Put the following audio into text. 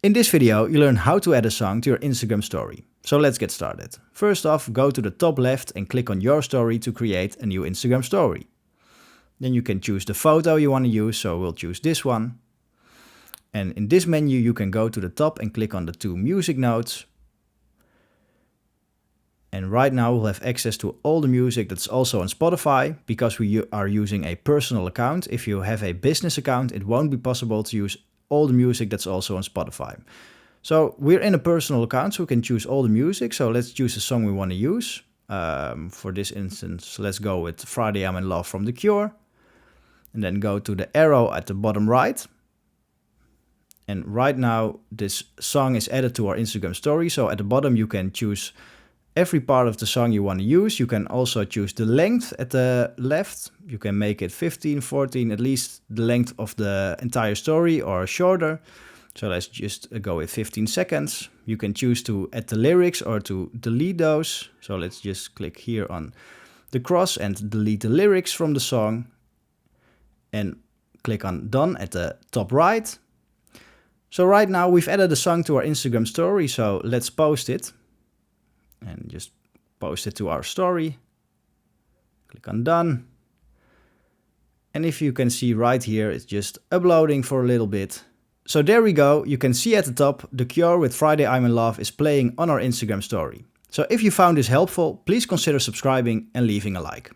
In this video, you learn how to add a song to your Instagram story. So let's get started. First off, go to the top left and click on your story to create a new Instagram story. Then you can choose the photo you want to use, so we'll choose this one. And in this menu, you can go to the top and click on the two music notes. And right now we'll have access to all the music that's also on Spotify because we are using a personal account. If you have a business account, it won't be possible to use all the music that's also on Spotify. So we're in a personal account, so we can choose all the music. So let's choose the song we want to use. For this instance, let's go with Friday I'm in Love from The Cure. And then go to the arrow at the bottom right. And right now this song is added to our Instagram story. So at the bottom you can choose every part of the song you want to use. You can also choose the length at the left. You can make it 15, 14, at least the length of the entire story or shorter. So let's just go with 15 seconds. You can choose to add the lyrics or to delete those. So let's just click here on the cross and delete the lyrics from the song. And click on done at the top right. So right now we've added a song to our Instagram story. So let's post it. And just post it to our story. Click on done. And if you can see right here, it's just uploading for a little bit. So there we go. You can see at the top, The Cure with Friday I'm in Love is playing on our Instagram story. So if you found this helpful, please consider subscribing and leaving a like.